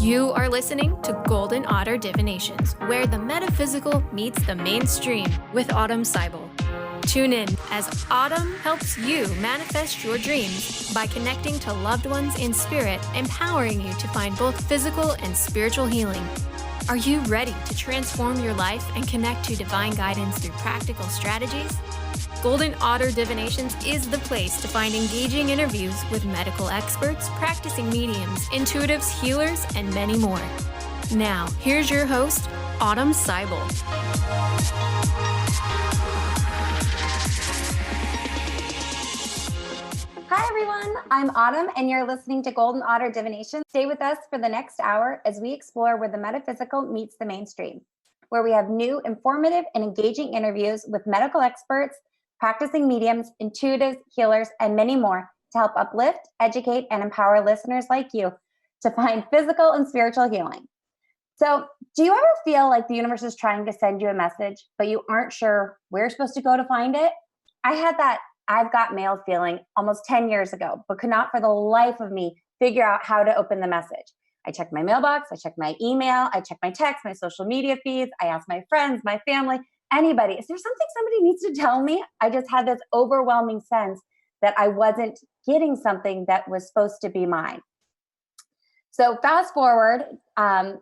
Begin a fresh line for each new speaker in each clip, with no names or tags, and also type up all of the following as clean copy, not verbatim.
You are listening to Golden Otter Divinations, where the metaphysical meets the mainstream with Autumn Seibel. Tune in as Autumn helps you manifest your dreams by connecting to loved ones in spirit, empowering you to find both physical and spiritual healing. Are you ready to transform your life and connect to divine guidance through practical strategies? Golden Otter Divinations is the place to find engaging interviews with medical experts, practicing mediums, intuitives, healers, and many more. Now, here's your host, Autumn Seibel.
Hi everyone, I'm Autumn and you're listening to Golden Otter Divination. Stay with us for the next hour as we explore where the metaphysical meets the mainstream, where we have new, informative, and engaging interviews with medical experts, practicing mediums, intuitives, healers, and many more to help uplift, educate, and empower listeners like you to find physical and spiritual healing. So, do you ever feel like the universe is trying to send you a message, but you aren't sure where you're supposed to go to find it? I had that I've got mail feeling almost 10 years ago, but could not for the life of me figure out how to open the message. I checked my mailbox, I checked my email, I checked my text, my social media feeds, I asked my friends, my family, anybody, is there something somebody needs to tell me? I just had this overwhelming sense that I wasn't getting something that was supposed to be mine. So fast forward to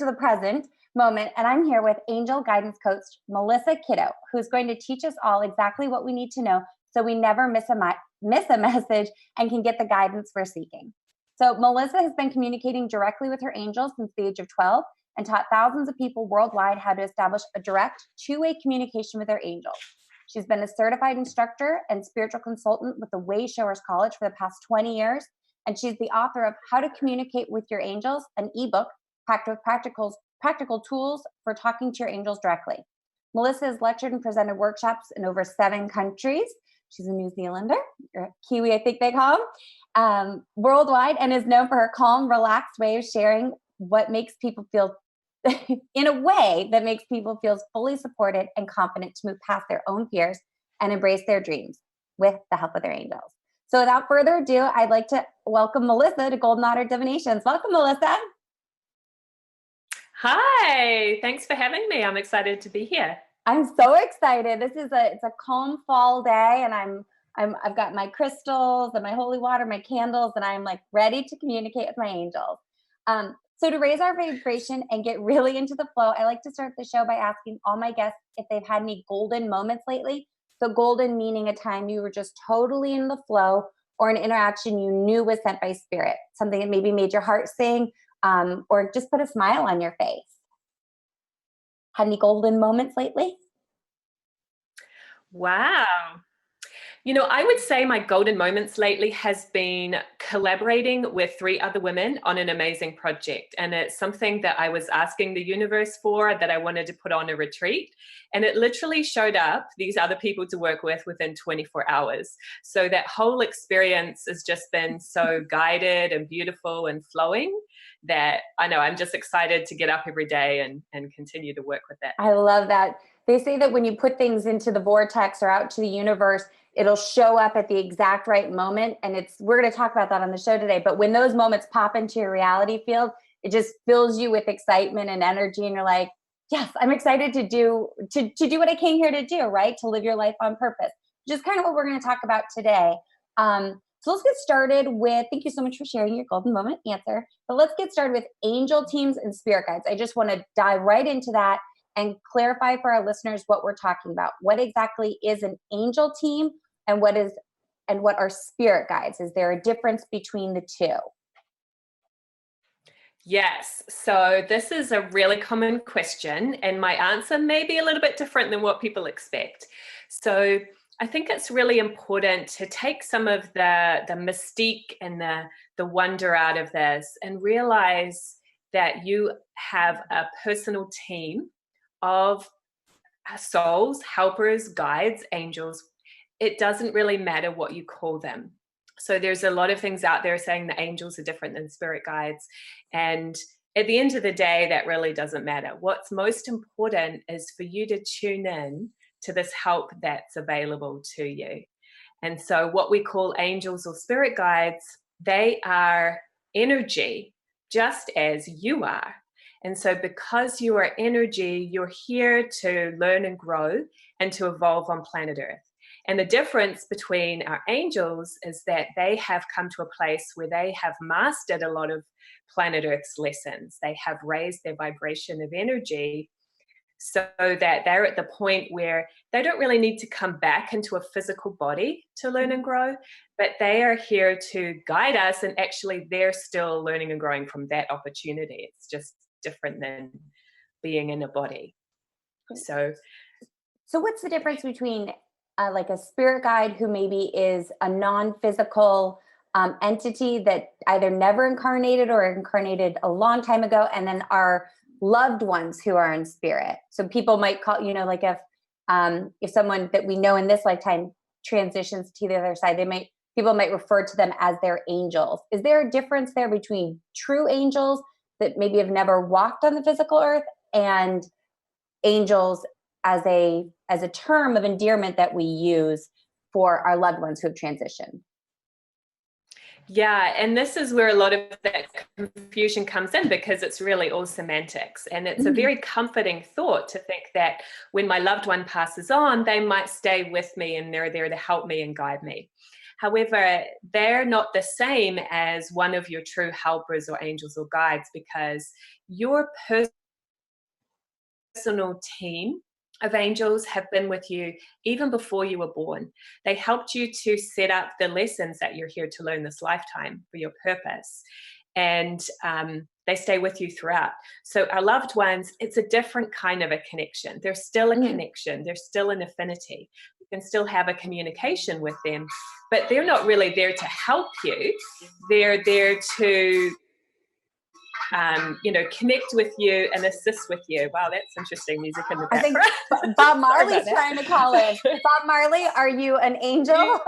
the present moment, and I'm here with angel guidance coach Melissa Kitto, who's going to teach us all exactly what we need to know so we never miss a message and can get the guidance we're seeking. So Melissa has been communicating directly with her angels since the age of 12 and taught thousands of people worldwide how to establish a direct two-way communication with their angels. She's been a certified instructor and spiritual consultant with the Wayshowers College for the past 20 years, and she's the author of How to Communicate with Your Angels, an ebook packed with practical tools for talking to your angels directly. Melissa has lectured and presented workshops in over 7 countries. She's a New Zealander, or Kiwi, I think they call them, worldwide, and is known for her calm, relaxed way of sharing what makes people feel in a way that makes people feel fully supported and confident to move past their own fears and embrace their dreams with the help of their angels. So without further ado, I'd like to welcome Melissa to Golden Otter Divinations. Welcome, Melissa.
Hi, thanks for having me. I'm excited to be here.
I'm so excited. It's a calm fall day, and I've got my crystals and my holy water, my candles, and I'm like ready to communicate with my angels. So to raise our vibration and get really into the flow, I like to start the show by asking all my guests if they've had any golden moments lately. So golden meaning a time you were just totally in the flow, or an interaction you knew was sent by spirit, something that maybe made your heart sing, or just put a smile on your face. Had any golden moments lately?
Wow. You know, I would say my golden moments lately has been collaborating with 3 other women on an amazing project. And it's something that I was asking the universe for, that I wanted to put on a retreat. And it literally showed up, these other people to work with, within 24 hours. So that whole experience has just been so guided and beautiful and flowing that I know I'm just excited to get up every day and continue to work with that.
I love that. They say that when you put things into the vortex or out to the universe, it'll show up at the exact right moment. And we're going to talk about that on the show today. But when those moments pop into your reality field, it just fills you with excitement and energy. And you're like, yes, I'm excited to do what I came here to do, right? To live your life on purpose, which is kind of what we're going to talk about today. So let's get started with, thank you so much for sharing your golden moment answer. But let's get started with angel teams and spirit guides. I just want to dive right into that and clarify for our listeners what we're talking about. What exactly is an angel team, and what are spirit guides? Is there a difference between the two?
Yes. So this is a really common question, and my answer may be a little bit different than what people expect. So I think it's really important to take some of the mystique and the wonder out of this and realize that you have a personal team of souls, helpers, guides, angels. It doesn't really matter what you call them. So there's a lot of things out there saying the angels are different than spirit guides. And at the end of the day, that really doesn't matter. What's most important is for you to tune in to this help that's available to you. And so what we call angels or spirit guides, they are energy just as you are. And so because you are energy, you're here to learn and grow and to evolve on planet Earth. And the difference between our angels is that they have come to a place where they have mastered a lot of planet Earth's lessons. They have raised their vibration of energy so that they're at the point where they don't really need to come back into a physical body to learn and grow, but they are here to guide us, and actually they're still learning and growing from that opportunity. It's just different than being in a body. So
what's the difference between like a spirit guide who maybe is a non-physical entity that either never incarnated or incarnated a long time ago, and then our loved ones who are in spirit? So people might call, like if someone that we know in this lifetime transitions to the other side, people might refer to them as their angels. Is there a difference there between true angels that maybe have never walked on the physical earth and angels as a term of endearment that we use for our loved ones who have transitioned?
Yeah, and this is where a lot of that confusion comes in, because it's really all semantics. And it's a very comforting thought to think that when my loved one passes on, they might stay with me and they're there to help me and guide me. However, they're not the same as one of your true helpers or angels or guides, because your personal team of angels have been with you even before you were born. They helped you to set up the lessons that you're here to learn this lifetime for your purpose. And they stay with you throughout. So our loved ones, it's a different kind of a connection. There's still a connection. There's still an affinity. You can still have a communication with them, but they're not really there to help you. They're there to connect with you and assist with you. Wow, that's interesting music in the background.
I think Bob Marley's trying to call in. Bob Marley, are you an angel?
Yeah,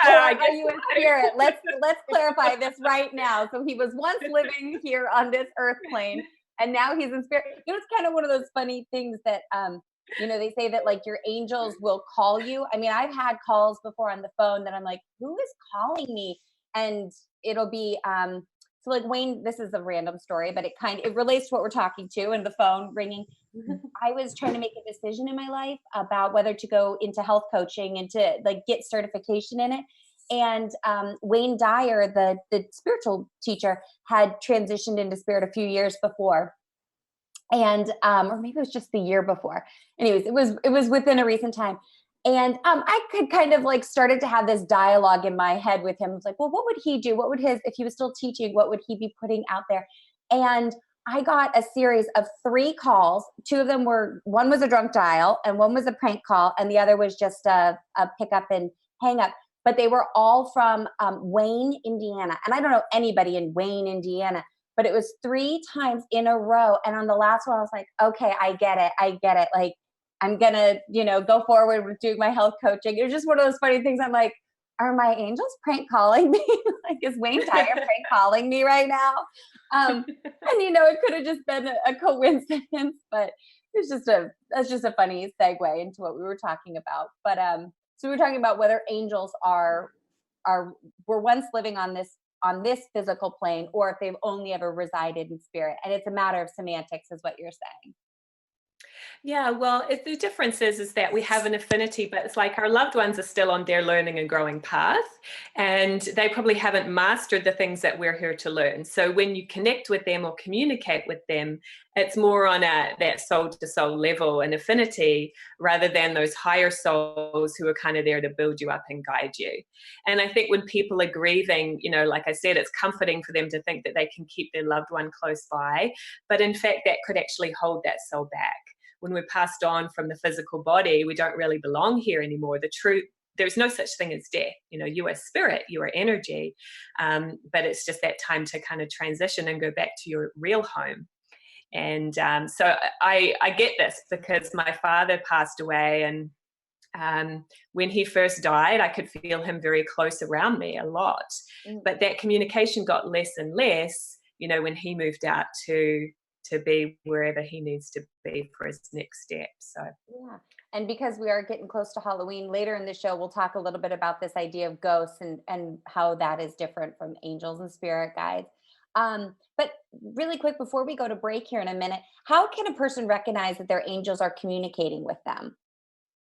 I guess are you a spirit? Let's clarify this right now. So he was once living here on this earth plane, and now he's in spirit. It's kind of one of those funny things that they say that like your angels will call you. I mean, I've had calls before on the phone that I'm like, who is calling me? And it'll be so like Wayne, this is a random story, but it relates to what we're talking to, and the phone ringing. I was trying to make a decision in my life about whether to go into health coaching and to like get certification in it. And Wayne Dyer, the spiritual teacher, had transitioned into spirit a few years before. And or maybe it was just the year before. Anyways, it was within a recent time. And I could kind of like started to have this dialogue in my head with him. I was like, well, what would he do? If he was still teaching, what would he be putting out there? And I got a series of 3 calls. 2 of them one was a drunk dial and one was a prank call. And the other was just a pick up and hang up. But they were all from Wayne, Indiana. And I don't know anybody in Wayne, Indiana, but it was 3 times in a row. And on the last one, I was like, okay, I get it. Like, I'm going to, go forward with doing my health coaching. It was just one of those funny things. I'm like, are my angels prank calling me? Like, is Wayne Dyer prank calling me right now? And, it could have just been a coincidence, but that's just a funny segue into what we were talking about. But so we were talking about whether angels were once living on this physical plane, or if they've only ever resided in spirit. And it's a matter of semantics, is what you're saying.
Yeah, well, the difference is that we have an affinity, but it's like our loved ones are still on their learning and growing path, and they probably haven't mastered the things that we're here to learn. So when you connect with them or communicate with them, it's more on that soul-to-soul level and affinity, rather than those higher souls who are kind of there to build you up and guide you. And I think when people are grieving, like I said, it's comforting for them to think that they can keep their loved one close by, but in fact, that could actually hold that soul back. When we're passed on from the physical body, we don't really belong here anymore. There's no such thing as death. You are spirit, you are energy, but it's just that time to kind of transition and go back to your real home. And so I get this because my father passed away, and when he first died, I could feel him very close around me a lot. But that communication got less and less, when he moved out to be wherever he needs to be for his next step. So
yeah. And because we are getting close to Halloween, later in the show, we'll talk a little bit about this idea of ghosts and how that is different from angels and spirit guides. But really quick, before we go to break here in a minute, how can a person recognize that their angels are communicating with them?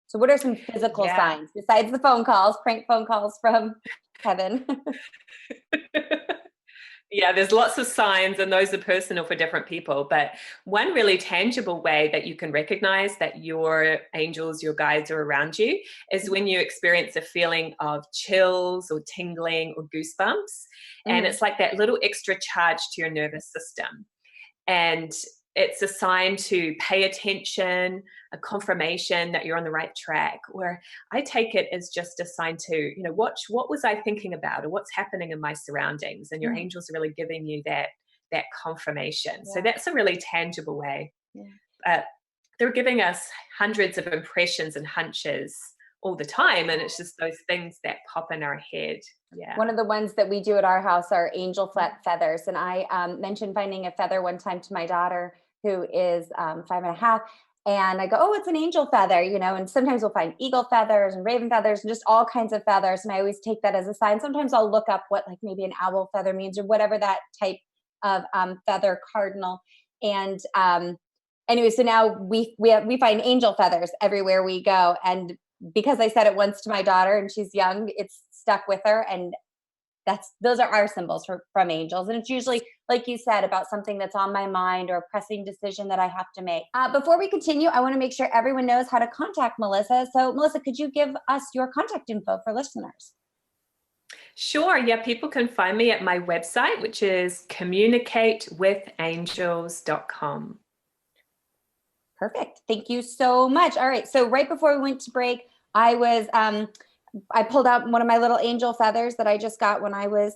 So what are some physical
Yeah.
signs besides the phone calls, prank phone calls from heaven?
Yeah, there's lots of signs, and those are personal for different people. But one really tangible way that you can recognize that your angels, your guides are around you is when you experience a feeling of chills or tingling or goosebumps. And
Mhm.
it's like that little extra charge to your nervous system. And it's a sign to pay attention, a confirmation that you're on the right track. Where I take it as just a sign to, watch what was I thinking about or what's happening in my surroundings, and your
Mhm.
angels are really giving you that confirmation. So
Yeah.
that's a really tangible way.
Yeah.
They're giving us hundreds of impressions and hunches all the time, and it's just those things that pop in our head. Yeah.
One of the ones that we do at our house are angel feathers. And I mentioned finding a feather one time to my daughter, who is 5.5. And I go, oh, it's an angel feather, and sometimes we'll find eagle feathers and raven feathers and just all kinds of feathers. And I always take that as a sign. Sometimes I'll look up what like maybe an owl feather means or whatever that type of feather cardinal. And anyway, so now we find angel feathers everywhere we go. And because I said it once to my daughter and she's young, it's stuck with her. And those are our symbols from angels. And it's usually, like you said, about something that's on my mind or a pressing decision that I have to make. Before we continue, I want to make sure everyone knows how to contact Melissa. So Melissa, could you give us your contact info for listeners?
Sure. Yeah, people can find me at my website, which is communicatewithangels.com.
Perfect. Thank you so much. All right. So right before we went to break, I pulled out one of my little angel feathers that I just got when I was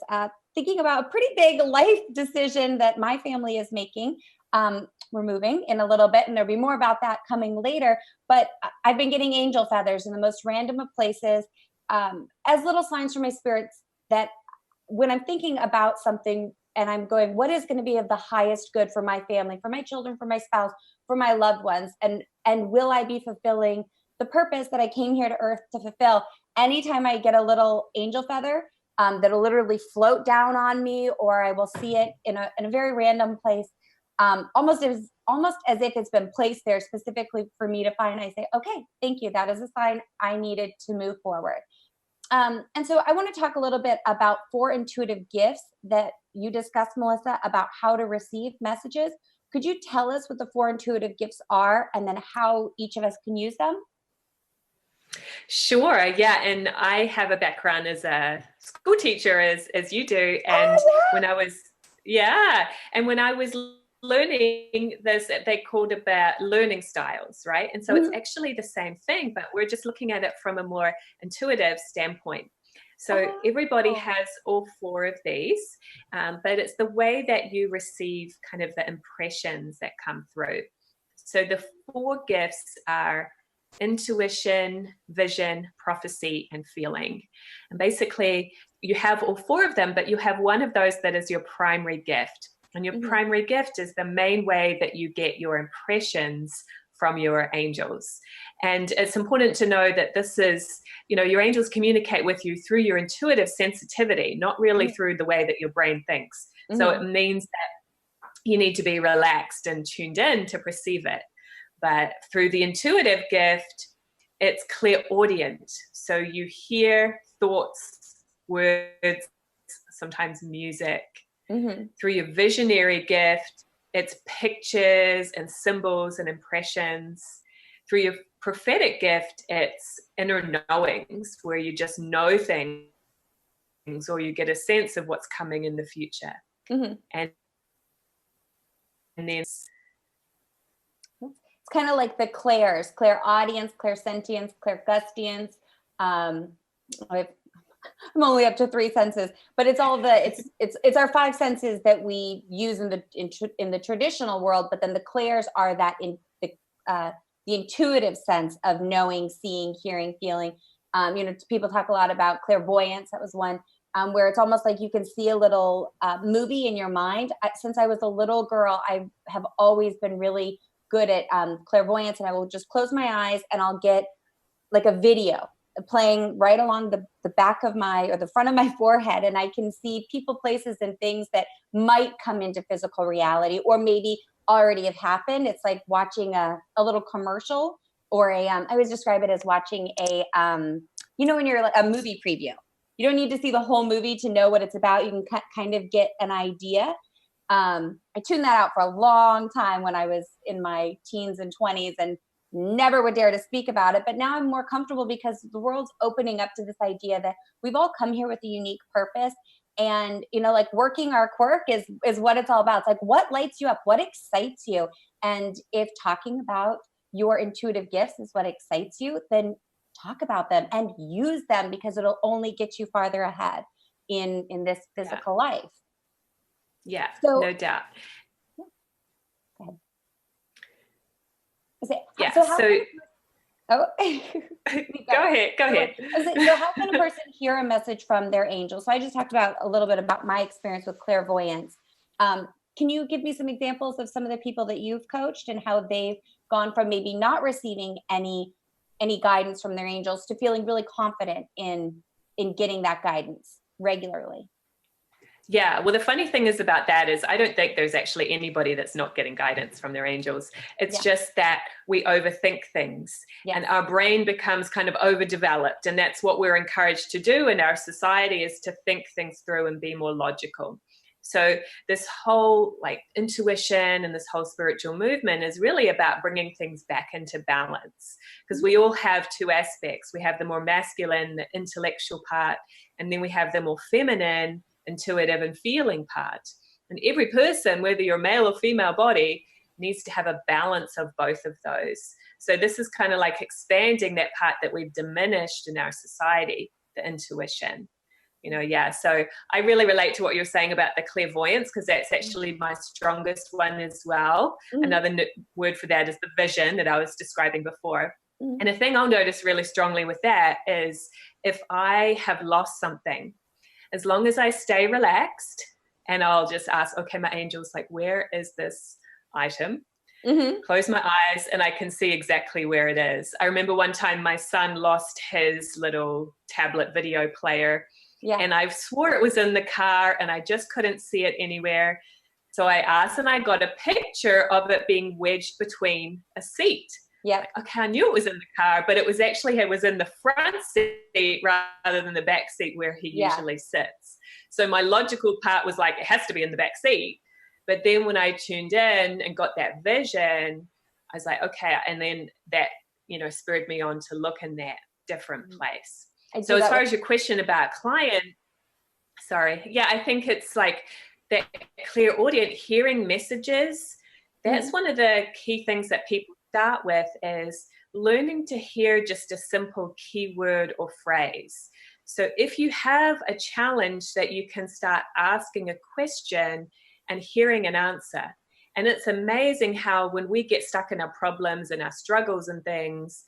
thinking about a pretty big life decision that my family is making. We're moving in a little bit, and there'll be more about that coming later. But I've been getting angel feathers in the most random of places as little signs from my spirits that when I'm thinking about something and I'm going, what is going to be of the highest good for my family, for my children, for my spouse, for my loved ones, and will I be fulfilling the purpose that I came here to earth to fulfill? Anytime I get a little angel feather, that'll literally float down on me, or I will see it in a very random place, almost as if it's been placed there specifically for me to find. I say, okay, thank you. That is a sign I needed to move forward. And so I want to talk a little bit about 4 intuitive gifts that you discussed, Melissa, about how to receive messages. Could you tell us what the 4 intuitive gifts are and then how each of us can use them?
Sure. Yeah. And I have a background as a school teacher as you do. And when I was, and when I was learning this, they called about learning styles, right? And so it's actually the same thing, but we're just looking at it from a more intuitive standpoint. So everybody has all 4 of these, but it's the way that you receive kind of the impressions that come through. So the 4 gifts are intuition, vision, prophecy, and feeling. And basically, you have all 4 of them, but you have one of those that is your primary gift. And your primary gift is the main way that you get your impressions from your angels. And it's important to know that this is, your angels communicate with you through your intuitive sensitivity, not really through the way that your brain thinks. So it means that you need to be relaxed and tuned in to perceive it. But through the intuitive gift, it's clairaudient. So you hear thoughts, words, sometimes music. Through your visionary gift, it's pictures and symbols and impressions. Through your prophetic gift, it's inner knowings, where you just know things or you get a sense of what's coming in the future. And then
it's kind of like the clairs, clairaudience, clairsentience, clairgustience. I'm only up to 3 senses, but it's all it's our 5 senses that we use in the traditional world. But then the clairs are that in the intuitive sense of knowing, seeing, hearing, feeling. People talk a lot about clairvoyance. That was one where it's almost like you can see a little movie in your mind. Since I was a little girl, I have always been really good at clairvoyance, and I will just close my eyes and I'll get like a video, playing right along the back of or the front of my forehead. And I can see people, places, and things that might come into physical reality or maybe already have happened. It's like watching a little commercial or I always describe it as watching when you're like a movie preview. You don't need to see the whole movie to know what it's about. You can kind of get an idea. I tuned that out for a long time when I was in my teens and 20s and never would dare to speak about it. But now I'm more comfortable because the world's opening up to this idea that we've all come here with a unique purpose. And, like working our quirk is what it's all about. It's like, what lights you up? What excites you? And if talking about your intuitive gifts is what excites you, then talk about them and use them, because it'll only get you farther ahead in this physical life.
Yeah,
so,
no doubt.
Yeah.
So
go
ahead.
So how can a person hear a message from their angel? So I just talked about a little bit about my experience with clairvoyance. Can you give me some examples of some of the people that you've coached and how they've gone from maybe not receiving any guidance from their angels to feeling really confident in getting that guidance regularly?
Yeah, well, the funny thing is about that is I don't think there's actually anybody that's not getting guidance from their angels. It's just that we overthink things and our brain becomes kind of overdeveloped. And that's what we're encouraged to do in our society, is to think things through and be more logical. So this whole intuition and this whole spiritual movement is really about bringing things back into balance, because we all have two aspects. We have the more masculine, the intellectual part, and then we have the more feminine, intuitive and feeling part. And every person, whether you're male or female body, needs to have a balance of both of those. So this is kind of like expanding that part that we've diminished in our society, the intuition. So I really relate to what you're saying about the clairvoyance, because that's actually my strongest one as well. Another word for that is the vision that I was describing before. And the thing I'll notice really strongly with that is if I have lost something, as long as I stay relaxed and I'll just ask, okay, my angel's like, where is this item? Close my eyes and I can see exactly where it is. I remember one time my son lost his little tablet video player. And I swore it was in the car and I just couldn't see it anywhere. So I asked and I got a picture of it being wedged between a seat. Okay, I knew it was in the car, but it was in the front seat rather than the back seat where he usually sits. So my logical part was like, it has to be in the back seat. But then when I tuned in and got that vision, I was like, okay. And then that, spurred me on to look in that different place. So as far as your question about client, I think it's like that clairaudient hearing messages. That's one of the key things that people start with, is learning to hear just a simple keyword or phrase. So if you have a challenge, that you can start asking a question and hearing an answer. And it's amazing how when we get stuck in our problems and our struggles and things,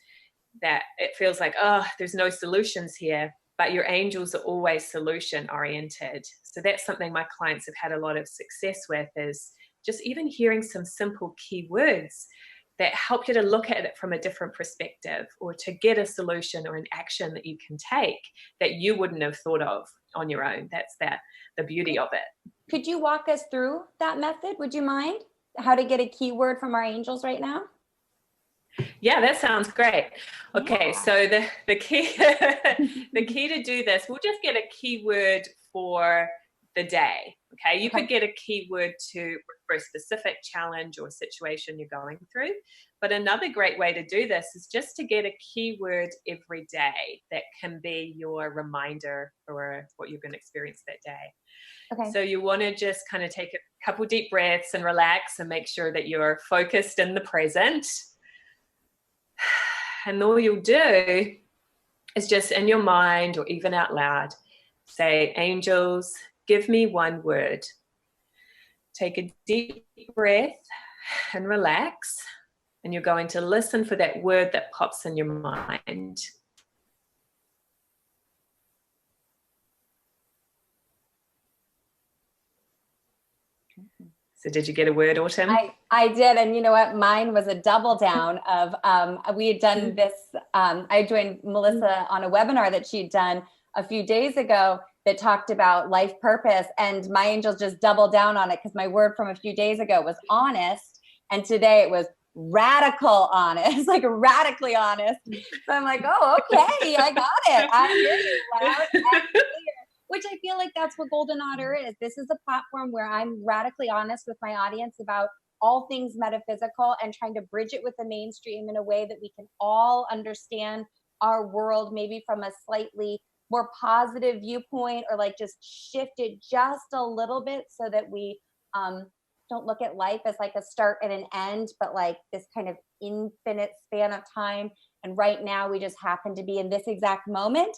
that it feels like, oh, there's no solutions here, but your angels are always solution oriented. So that's something my clients have had a lot of success with, is just even hearing some simple keywords that help you to look at it from a different perspective, or to get a solution or an action that you can take that you wouldn't have thought of on your own. That's the beauty of it.
Could you walk us through that method? Would you mind? How to get a keyword from our angels right now?
Yeah, that sounds great. Okay, so the key the key to do this, we'll just get a keyword for the day. Okay, you could get a keyword for a specific challenge or situation you're going through. But another great way to do this is just to get a keyword every day that can be your reminder for what you're going to experience that day. Okay. So you want to just kind of take a couple deep breaths and relax and make sure that you're focused in the present. And all you'll do is just in your mind or even out loud, say, angels, give me one word. Take a deep breath and relax. And you're going to listen for that word that pops in your mind. So did you get a word, Autumn?
I did. And you know what? Mine was a double down of, we had done this I joined Melissa on a webinar that she'd done a few days ago that talked about life purpose, and my angels just doubled down on it because my word from a few days ago was honest, and today it was radical honest, like radically honest. So I'm like, oh, okay, I got it. I hear you loud and clear. Which I feel like that's what Golden Otter is. This is a platform where I'm radically honest with my audience about all things metaphysical and trying to bridge it with the mainstream in a way that we can all understand our world, maybe from a slightly more positive viewpoint, or like just shift it just a little bit so that we don't look at life as like a start and an end, but like this kind of infinite span of time. And right now we just happen to be in this exact moment.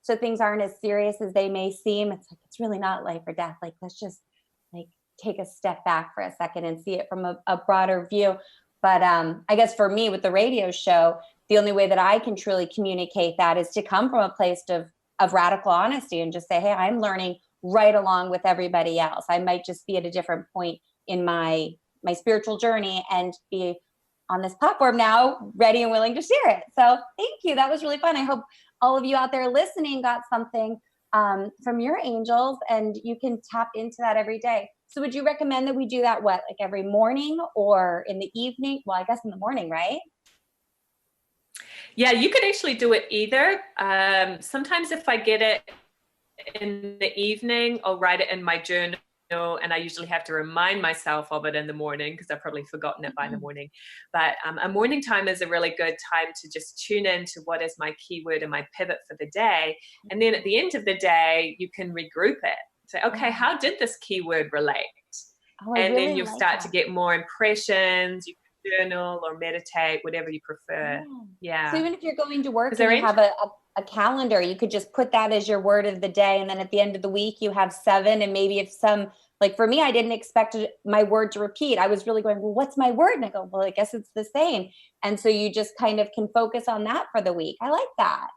So things aren't as serious as they may seem. It's like, it's really not life or death. Like, let's just like take a step back for a second and see it from a broader view. But I guess for me with the radio show, the only way that I can truly communicate that is to come from a place of radical honesty and just say, hey, I'm learning right along with everybody else. I might just be at a different point in my spiritual journey and be on this platform now, ready and willing to share it. So thank you. That was really fun. I hope all of you out there listening got something from your angels, and you can tap into that every day. So would you recommend that we do that, like every morning or in the evening? Well, I guess in the morning, right?
Yeah, you could actually do it either. Sometimes if I get it in the evening, I'll write it in my journal, and I usually have to remind myself of it in the morning because I've probably forgotten it by the morning. But a morning time is a really good time to just tune in to what is my keyword and my pivot for the day. And then at the end of the day, you can regroup it. Say, okay, how did this keyword relate? And then you'll start to get more impressions. You can journal or meditate, whatever you prefer. Yeah.
So even if you're going to work and you have a calendar, you could just put that as your word of the day. And then at the end of the week, you have 7. And maybe if like for me, I didn't expect my word to repeat. I was really going, well, what's my word? And I go, well, I guess it's the same. And so you just kind of can focus on that for the week. I like that.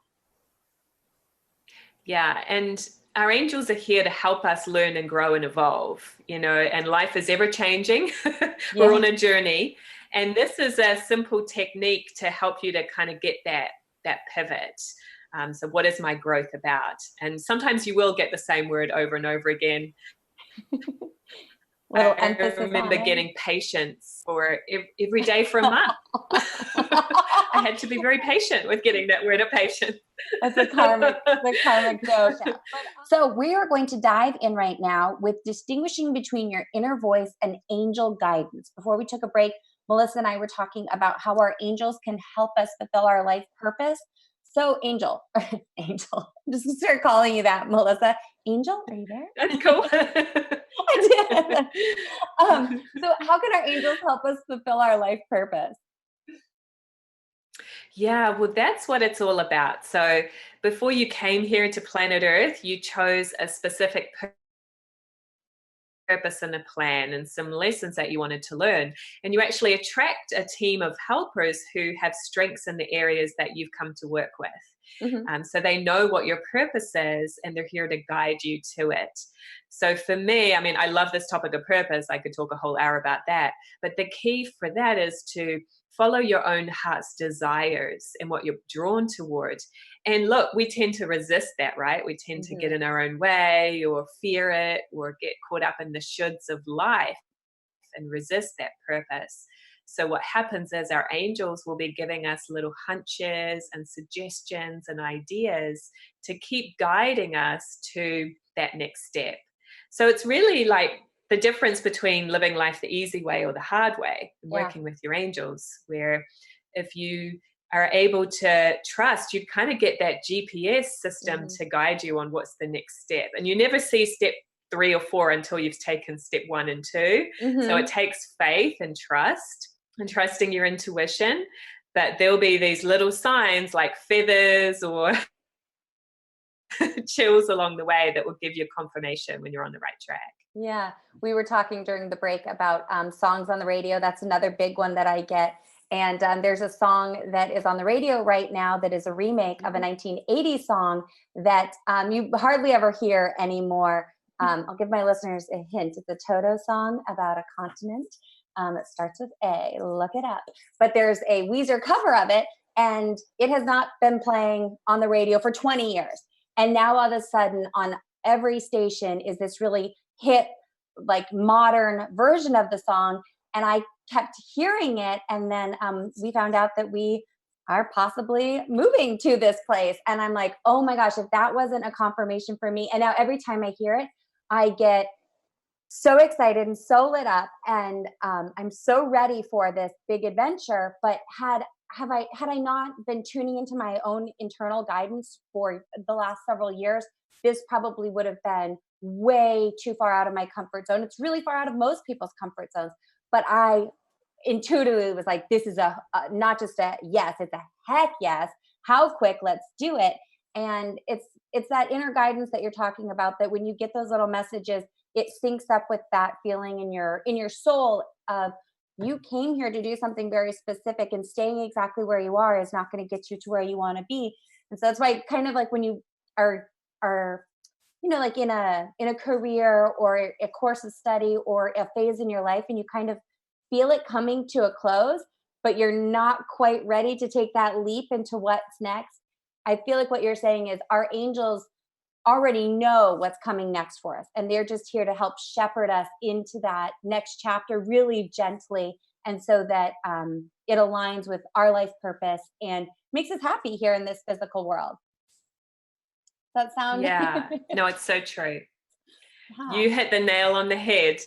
Yeah. And our angels are here to help us learn and grow and evolve, and life is ever changing. We're on a journey. And this is a simple technique to help you to kind of get that pivot. So what is my growth about? And sometimes you will get the same word over and over again. I remember getting patience for every day for a month. I had to be very patient with getting that word of patience.
That's the karmic dose. So we are going to dive in right now with distinguishing between your inner voice and angel guidance. Before we took a break, Melissa and I were talking about how our angels can help us fulfill our life purpose. So Angel, I'm just gonna start calling you that, Melissa. Angel, are you there?
That's cool.
I did. So how can our angels help us fulfill our life purpose?
Yeah, well, that's what it's all about. So before you came here to planet Earth, you chose a specific purpose and a plan and some lessons that you wanted to learn. And you actually attract a team of helpers who have strengths in the areas that you've come to work with. So they know what your purpose is and they're here to guide you to it. So for me, I love this topic of purpose. I could talk a whole hour about that. But the key for that is to follow your own heart's desires and what you're drawn toward. And look, we tend to resist that, right? We tend to get in our own way or fear it or get caught up in the shoulds of life and resist that purpose. So what happens is our angels will be giving us little hunches and suggestions and ideas to keep guiding us to that next step. So it's really like the difference between living life the easy way or the hard way, and working with your angels, where if you are able to trust, you kind of get that GPS system to guide you on what's the next step. And you never see step 3 or 4 until you've taken step 1 and 2. So it takes faith and trust and trusting your intuition. But there'll be these little signs like feathers or chills along the way that will give you confirmation when you're on the right track.
Yeah. We were talking during the break about songs on the radio. That's another big one that I get. And there's a song that is on the radio right now that is a remake of a 1980s song that you hardly ever hear anymore. I'll give my listeners a hint. It's a Toto song about a continent. It starts with A. Look it up. But there's a Weezer cover of it, and it has not been playing on the radio for 20 years. And now all of a sudden on every station is this really hip, like modern version of the song. And I kept hearing it. And then we found out that we are possibly moving to this place. And I'm like, oh my gosh, if that wasn't a confirmation for me. And now every time I hear it, I get so excited and so lit up. And I'm so ready for this big adventure. But had I not been tuning into my own internal guidance for the last several years, this probably would have been way too far out of my comfort zone. It's really far out of most people's comfort zones. But I intuitively was like, this is a not just a yes, it's a heck yes. How quick? Let's do it. And it's that inner guidance that you're talking about, that when you get those little messages, it syncs up with that feeling in your soul of, you came here to do something very specific, and staying exactly where you are is not going to get you to where you want to be. And so that's why, kind of like when you are like in a career or a course of study or a phase in your life, and you kind of feel it coming to a close, but you're not quite ready to take that leap into what's next. I feel like what you're saying is our angels already know what's coming next for us, and they're just here to help shepherd us into that next chapter really gently, and so that it aligns with our life purpose and makes us happy here in this physical world. Does that sound?
Yeah, no, it's so true.
Yeah.
You hit the nail on the head.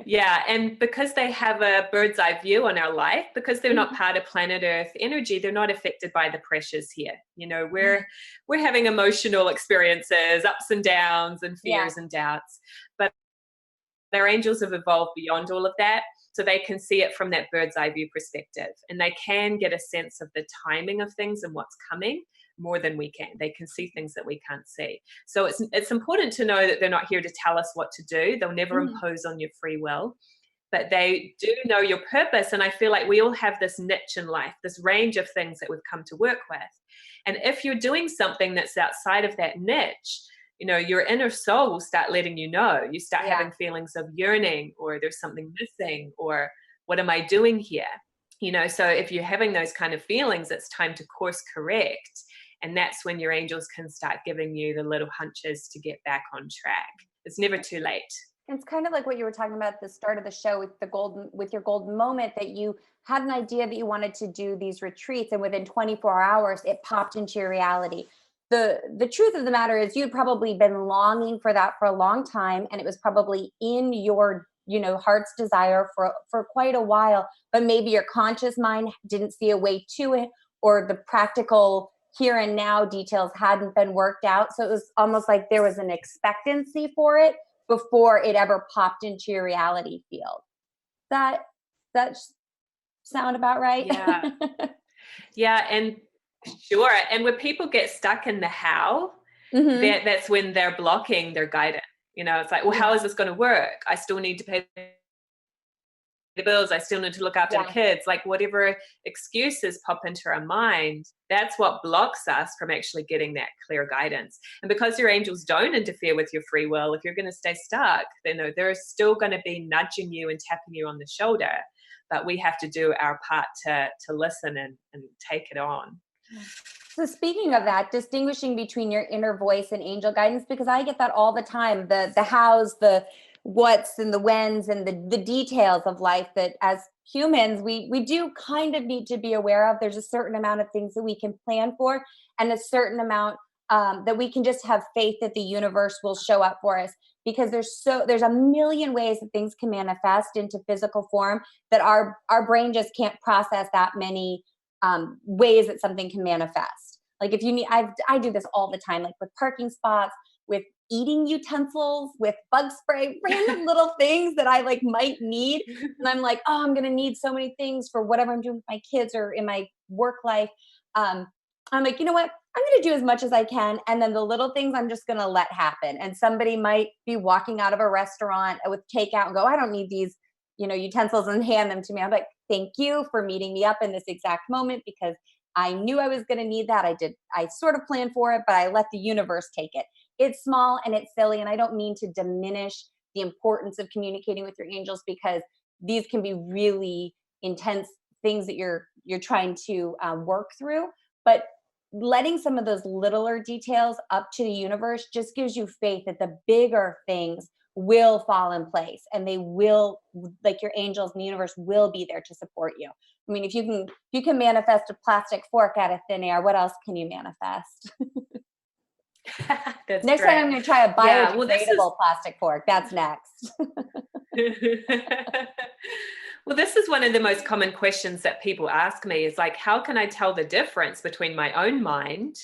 Yeah, and because they have a bird's eye view on our life, because they're not part of planet Earth energy, they're not affected by the pressures here. You know, we're having emotional experiences, ups and downs, and fears and doubts. But their angels have evolved beyond all of that, so they can see it from that bird's eye view perspective, and they can get a sense of the timing of things and what's coming more than we can. They can see things that we can't see. So it's important to know that they're not here to tell us what to do. They'll never impose on your free will, but they do know your purpose. And I feel like we all have this niche in life, this range of things that we've come to work with. And if you're doing something that's outside of that niche, you know, your inner soul will start letting you know. You start having feelings of yearning, or there's something missing, or what am I doing here? You know, so if you're having those kind of feelings, it's time to course correct. And that's when your angels can start giving you the little hunches to get back on track. It's never too late.
It's kind of like what you were talking about at the start of the show with your golden moment, that you had an idea that you wanted to do these retreats, and within 24 hours, it popped into your reality. The truth of the matter is, you'd probably been longing for that for a long time, and it was probably in your heart's desire for quite a while, but maybe your conscious mind didn't see a way to it, or the practical here and now details hadn't been worked out. So it was almost like there was an expectancy for it before it ever popped into your reality field. That sound about right?
Yeah. Yeah, and sure. And when people get stuck in the how, that's when they're blocking their guidance. You know, it's like, well, how is this going to work? I still need to pay the bills. I still need to look after the kids. Like, whatever excuses pop into our mind, that's what blocks us from actually getting that clear guidance. And because your angels don't interfere with your free will, if you're going to stay stuck, then they're still going to be nudging you and tapping you on the shoulder. But we have to do our part to listen and take it on.
So speaking of that, distinguishing between your inner voice and angel guidance, because I get that all the time, the hows, the what's and the whens and the details of life that as humans, we do kind of need to be aware of. There's a certain amount of things that we can plan for, and a certain amount that we can just have faith that the universe will show up for us, because there's a million ways that things can manifest into physical form that our brain just can't process that many ways that something can manifest. Like if you need, I do this all the time, like with parking spots, with eating utensils, with bug spray, random little things that I like might need. And I'm like, oh, I'm going to need so many things for whatever I'm doing with my kids or in my work life. I'm like, you know what? I'm going to do as much as I can. And then the little things I'm just going to let happen. And somebody might be walking out of a restaurant with takeout and go, I don't need these, utensils, and hand them to me. I'm like, thank you for meeting me up in this exact moment, because I knew I was going to need that. I sort of planned for it, but I let the universe take it. It's small and it's silly. And I don't mean to diminish the importance of communicating with your angels, because these can be really intense things that you're trying to work through, but letting some of those littler details up to the universe just gives you faith that the bigger things will fall in place, and they will, like your angels in the universe will be there to support you. I mean, if you can manifest a plastic fork out of thin air, what else can you manifest?
That's
Next
great.
time I'm going to try a
Yeah,
biodegradable plastic fork. That's next.
Well, this is one of the most common questions that people ask me is like, how can I tell the difference between my own mind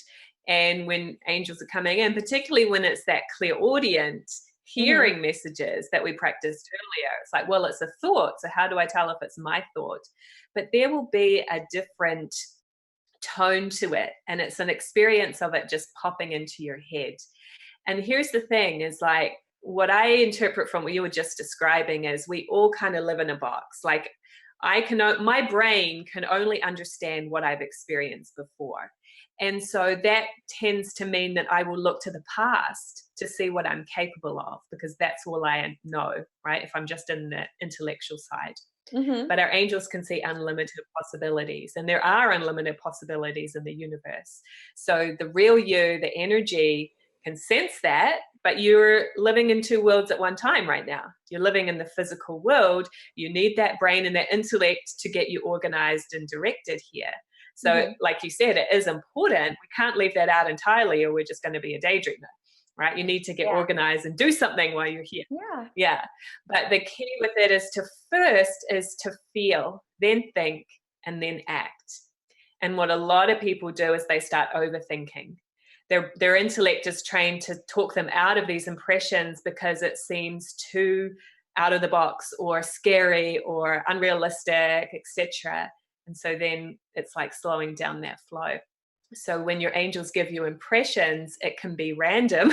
and when angels are coming in, particularly when it's that clairaudient hearing messages that we practiced earlier. It's like, well, it's a thought. So how do I tell if it's my thought? But there will be a different tone to it. And it's an experience of it just popping into your head. And here's the thing is like, what I interpret from what you were just describing is we all kind of live in a box. Like my brain can only understand what I've experienced before. And so that tends to mean that I will look to the past to see what I'm capable of, because that's all I know, right? If I'm just in the intellectual side. But our angels can see unlimited possibilities, and there are unlimited possibilities in the universe. So the real you, the energy, can sense that, but you're living in two worlds at one time right now. You're living in the physical world. You need that brain and that intellect to get you organized and directed here. So like you said, it is important. We can't leave that out entirely, or we're just going to be a daydreamer, right? You need to get organized and do something while you're here. Yeah. But the key with it is to feel, then think, and then act. And what a lot of people do is they start overthinking. Their intellect is trained to talk them out of these impressions because it seems too out of the box or scary or unrealistic, etc. And so then it's like slowing down that flow. So when your angels give you impressions, it can be random.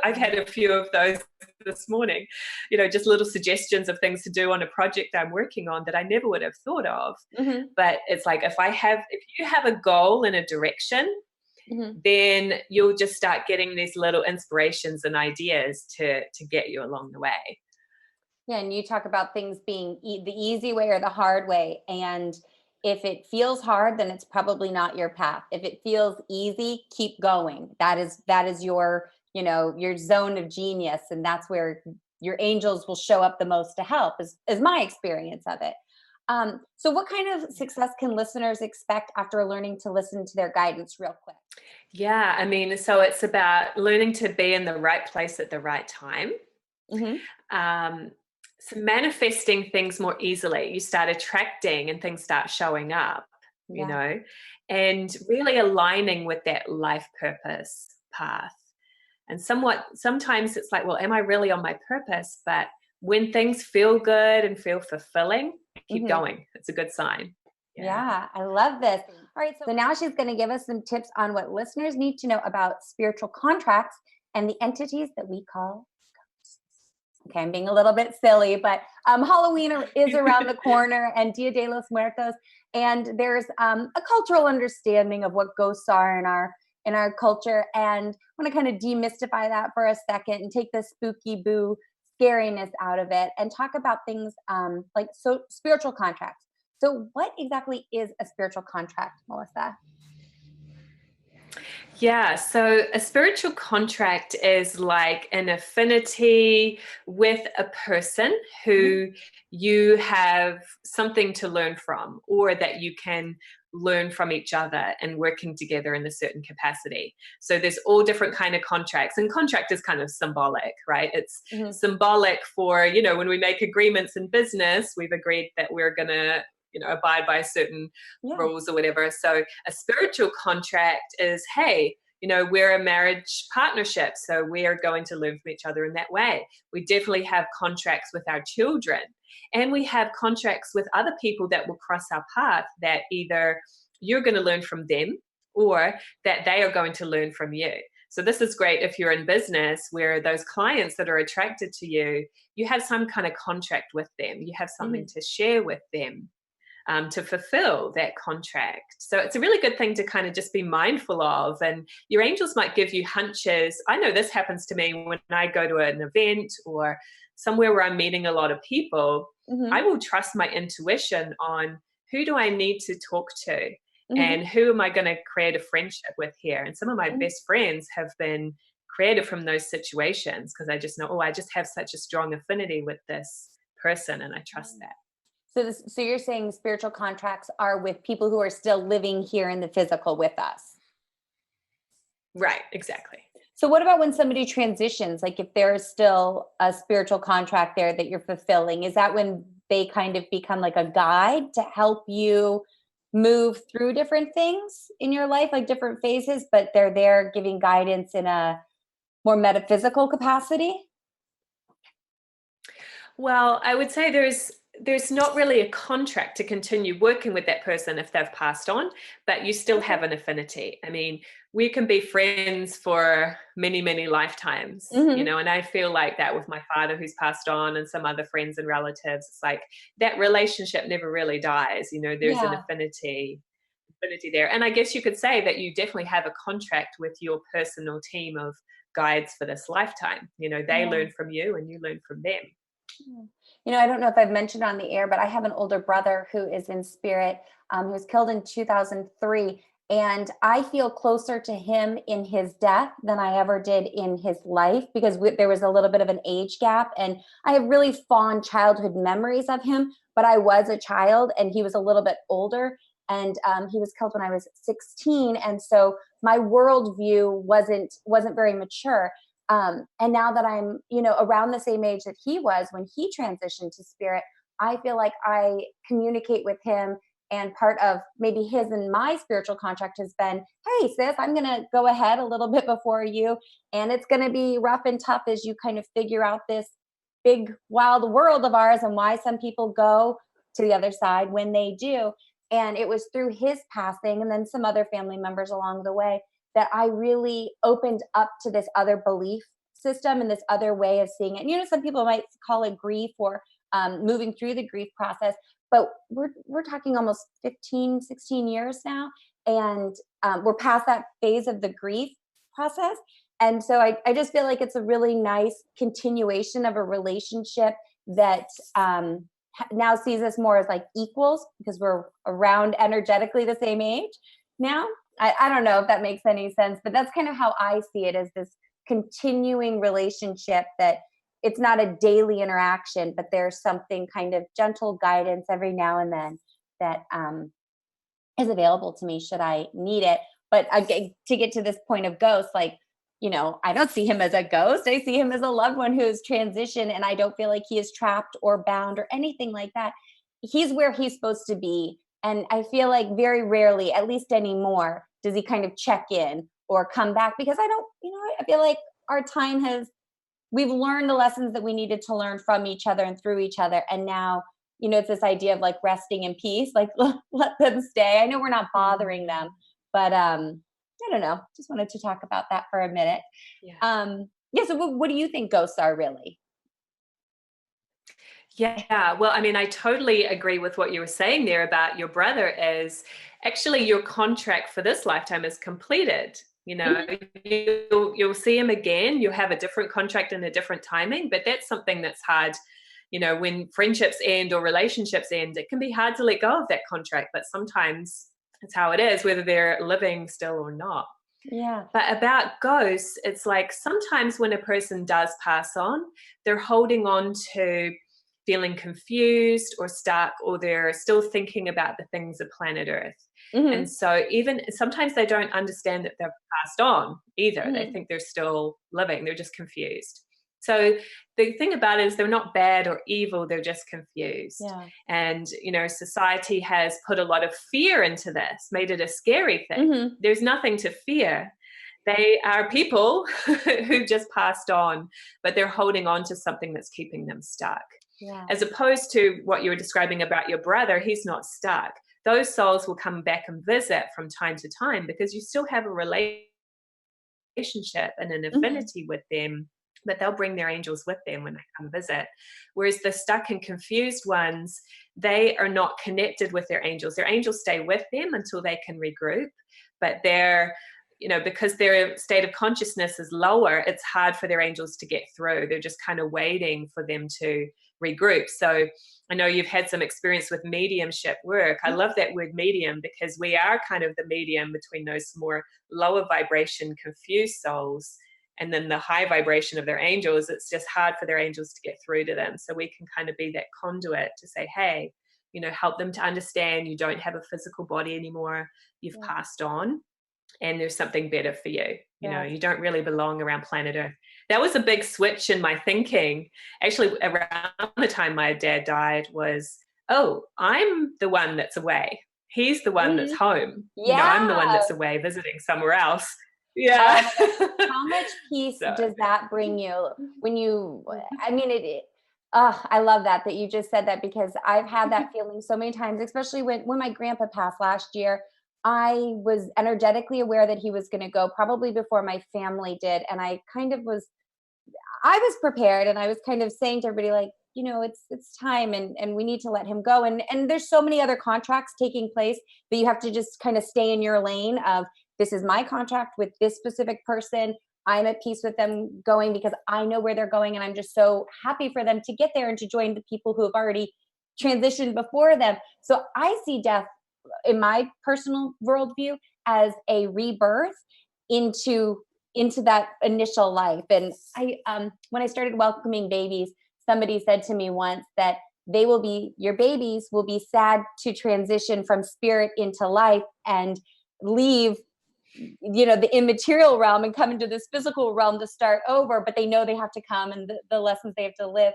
I've had a few of those this morning, just little suggestions of things to do on a project I'm working on that I never would have thought of. But it's like, if you have a goal and a direction, then you'll just start getting these little inspirations and ideas to get you along the way.
Yeah, and you talk about things being the easy way or the hard way. And if it feels hard, then it's probably not your path. If it feels easy, keep going. That is your, your zone of genius. And that's where your angels will show up the most to help, is my experience of it. So what kind of success can listeners expect after learning to listen to their guidance real quick?
Yeah, I mean, so it's about learning to be in the right place at the right time. So manifesting things more easily. You start attracting and things start showing up, and really aligning with that life purpose path. And sometimes it's like, well, am I really on my purpose? But when things feel good and feel fulfilling, keep going. It's a good sign.
Yeah, I love this. All right, so now she's going to give us some tips on what listeners need to know about spiritual contracts and the entities that we call ghosts. Okay, I'm being a little bit silly, but Halloween is around the corner, and Dia de los Muertos, and there's a cultural understanding of what ghosts are in our culture, and I want to kind of demystify that for a second and take the spooky boo scariness out of it and talk about things like spiritual contracts. So what exactly is a spiritual contract, Melissa?
Yeah, so a spiritual contract is like an affinity with a person who you have something to learn from, or that you can learn from each other and working together in a certain capacity. So there's all different kind of contracts, and contract is kind of symbolic, right? It's symbolic for, when we make agreements in business, we've agreed that we're going to abide by certain rules or whatever. So a spiritual contract is, hey, we're a marriage partnership, so we are going to learn from each other in that way. We definitely have contracts with our children, and we have contracts with other people that will cross our path, that either you're going to learn from them or that they are going to learn from you. So this is great if you're in business, where those clients that are attracted to you, you have some kind of contract with them. You have something to share with them. to fulfill that contract. So it's a really good thing to kind of just be mindful of. And your angels might give you hunches. I know this happens to me when I go to an event or somewhere where I'm meeting a lot of people. I will trust my intuition on who do I need to talk to and who am I going to create a friendship with here. And some of my best friends have been created from those situations because I just know, oh, I just have such a strong affinity with this person and I trust that.
So you're saying spiritual contracts are with people who are still living here in the physical with us.
Right, exactly.
So what about when somebody transitions? Like if there's still a spiritual contract there that you're fulfilling, is that when they kind of become like a guide to help you move through different things in your life, like different phases, but they're there giving guidance in a more metaphysical capacity?
Well, I would say there's not really a contract to continue working with that person if they've passed on, but you still have an affinity. I mean, we can be friends for many, many lifetimes, and I feel like that with my father who's passed on and some other friends and relatives. It's like that relationship never really dies. There's an affinity there. And I guess you could say that you definitely have a contract with your personal team of guides for this lifetime. They learn from you and you learn from them.
I don't know if I've mentioned on the air, but I have an older brother who is in spirit, who was killed in 2003. And I feel closer to him in his death than I ever did in his life because there was a little bit of an age gap. And I have really fond childhood memories of him, but I was a child and he was a little bit older. And he was killed when I was 16. And so my worldview wasn't very mature. And now that I'm, around the same age that he was when he transitioned to spirit, I feel like I communicate with him. And part of maybe his and my spiritual contract has been, hey, sis, I'm going to go ahead a little bit before you. And it's going to be rough and tough as you kind of figure out this big, wild world of ours and why some people go to the other side when they do. And it was through his passing and then some other family members along the way that I really opened up to this other belief system and this other way of seeing it. Some people might call it grief or moving through the grief process, but we're talking almost 15, 16 years now. And we're past that phase of the grief process. And so I just feel like it's a really nice continuation of a relationship that now sees us more as like equals because we're around energetically the same age now. I don't know if that makes any sense, but that's kind of how I see it, as this continuing relationship that it's not a daily interaction, but there's something kind of gentle guidance every now and then that is available to me should I need it. But to get to this point of ghosts, I don't see him as a ghost. I see him as a loved one who's transitioned, and I don't feel like he is trapped or bound or anything like that. He's where he's supposed to be. And I feel like very rarely, at least anymore, does he kind of check in or come back because I feel like our time we've learned the lessons that we needed to learn from each other and through each other. And now, it's this idea of like resting in peace, like let them stay. I know we're not bothering them, but I don't know. Just wanted to talk about that for a minute. Yeah. So what do you think ghosts are really?
Yeah, well, I mean, I totally agree with what you were saying there about your brother. Is actually your contract for this lifetime is completed. You'll see him again. You'll have a different contract and a different timing, but that's something that's hard. When friendships end or relationships end, it can be hard to let go of that contract, but sometimes it's how it is, whether they're living still or not.
Yeah.
But about ghosts, it's like sometimes when a person does pass on, they're holding on to feeling confused or stuck, or they're still thinking about the things of planet Earth. And so even sometimes they don't understand that they've passed on either. They think they're still living. They're just confused. So the thing about it is they're not bad or evil. They're just confused.
Yeah.
And, society has put a lot of fear into this, made it a scary thing. There's nothing to fear. They are people who just passed on, but they're holding on to something that's keeping them stuck.
Yeah.
As opposed to what you were describing about your brother, he's not stuck. Those souls will come back and visit from time to time because you still have a relationship and an affinity with them but they'll bring their angels with them when they come visit. Whereas the stuck and confused ones, they are not connected with their angels. Their angels stay with them until they can regroup, but they're, because their state of consciousness is lower, it's hard for their angels to get through. They're just kind of waiting for them to regroup. So I know you've had some experience with mediumship work. I love that word medium, because we are kind of the medium between those more lower vibration confused souls and then the high vibration of their angels. It's just hard for their angels to get through to them. So we can kind of be that conduit to say, hey, help them to understand you don't have a physical body anymore. You've passed on, and there's something better for you. You don't really belong around planet Earth. That was a big switch in my thinking. Actually, around the time my dad died was, oh, I'm the one that's away. He's the one that's home.
Yeah.
I'm the one that's away visiting somewhere else. Yeah.
How much peace does that bring you when you, I love that you just said that, because I've had that feeling so many times, especially when my grandpa passed last year. I was energetically aware that he was going to go probably before my family did. And I was prepared, and I was kind of saying to everybody, like, it's time, and we need to let him go. And there's so many other contracts taking place, but you have to just kind of stay in your lane of, this is my contract with this specific person. I'm at peace with them going because I know where they're going. And I'm just so happy for them to get there and to join the people who have already transitioned before them. So I see death, in my personal worldview, as a rebirth into that initial life. And when I started welcoming babies, somebody said to me once that your babies will be sad to transition from spirit into life and leave, the immaterial realm and come into this physical realm to start over, but they know they have to come, and the lessons they have to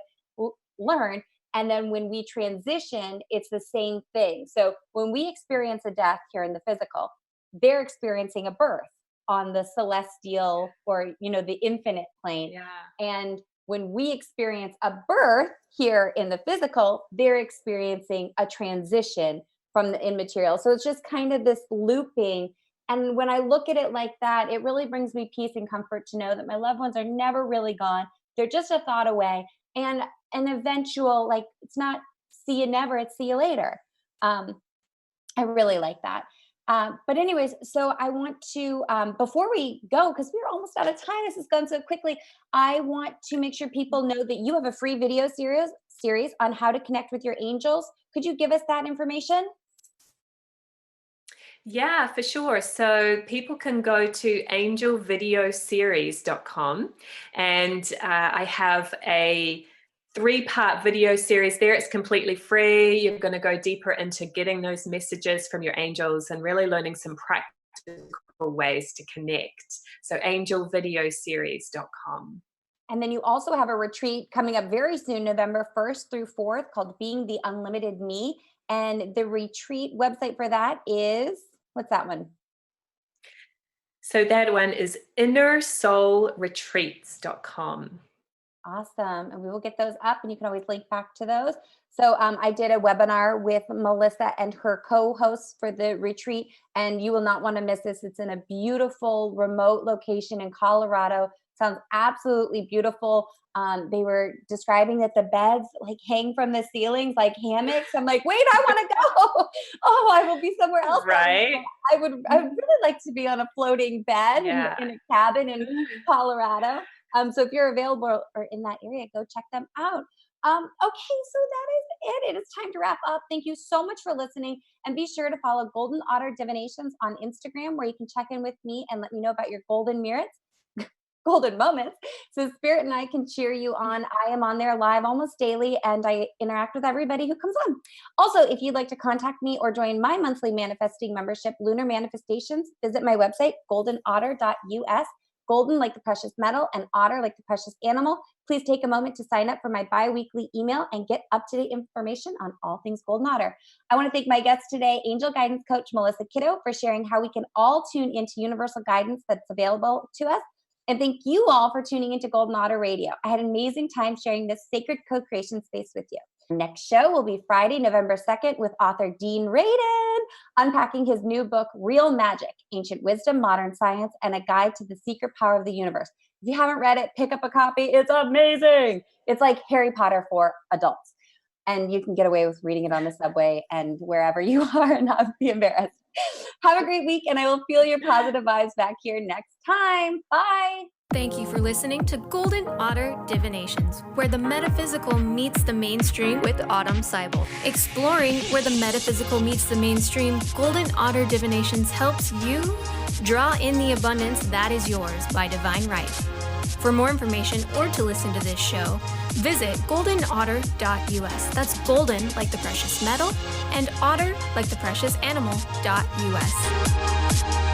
learn. And then when we transition, it's the same thing. So when we experience a death here in the physical, they're experiencing a birth on the celestial or, the infinite plane. Yeah. And when we experience a birth here in the physical, they're experiencing a transition from the immaterial. So it's just kind of this looping. And when I look at it like that, it really brings me peace and comfort to know that my loved ones are never really gone. They're just a thought away. And an eventual, like, it's not see you never, it's see you later. I really like that. But anyways, so I want to, before we go, because we're almost out of time, this has gone so quickly, I want to make sure people know that you have a free video series on how to connect with your angels. Could you give us that information?
Yeah, for sure. So people can go to angelvideoseries.com, and I have a 3-part video series there. It's completely free. You're going to go deeper into getting those messages from your angels and really learning some practical ways to connect. So angelvideoseries.com.
And then you also have a retreat coming up very soon, November 1st through 4th, called Being the Unlimited Me. And the retreat website for that is, what's that one?
So that one is innersoulretreats.com.
Awesome. And we will get those up, and you can always link back to those. So I did a webinar with Melissa and her co-hosts for the retreat, and you will not want to miss this. It's in a beautiful remote location in Colorado. Sounds absolutely beautiful. They were describing that the beds like hang from the ceilings like hammocks. I'm like, wait, I want to go. Oh, I will be somewhere else.
Right.
I would really like to be on a floating bed in a cabin in Colorado. So if you're available or in that area, go check them out. Okay, so that is it. It is time to wrap up. Thank you so much for listening, and be sure to follow Golden Otter Divinations on Instagram, where you can check in with me and let me know about your golden golden moments, so Spirit and I can cheer you on. I am on there live almost daily, and I interact with everybody who comes on. Also, if you'd like to contact me or join my monthly manifesting membership, Lunar Manifestations, visit my website, goldenotter.us. Golden like the precious metal, and otter like the precious animal. Please take a moment to sign up for my bi-weekly email and get up-to-date information on all things Golden Otter. I want to thank my guest today, Angel Guidance Coach Melissa Kitto, for sharing how we can all tune into universal guidance that's available to us. And thank you all for tuning into Golden Otter Radio. I had an amazing time sharing this sacred co-creation space with you. Next show will be Friday, November 2nd, with author Dean Radin, unpacking his new book, Real Magic, Ancient Wisdom, Modern Science, and a Guide to the Secret Power of the Universe. If you haven't read it, pick up a copy. It's amazing. It's like Harry Potter for adults. And you can get away with reading it on the subway and wherever you are and not be embarrassed. Have a great week, and I will feel your positive vibes back here next time. Bye.
Thank you for listening to Golden Otter Divinations, where the metaphysical meets the mainstream with Autumn Seibel. Exploring where the metaphysical meets the mainstream, Golden Otter Divinations helps you draw in the abundance that is yours by divine right. For more information or to listen to this show, visit goldenotter.us. That's golden like the precious metal and otter like the precious animal.us.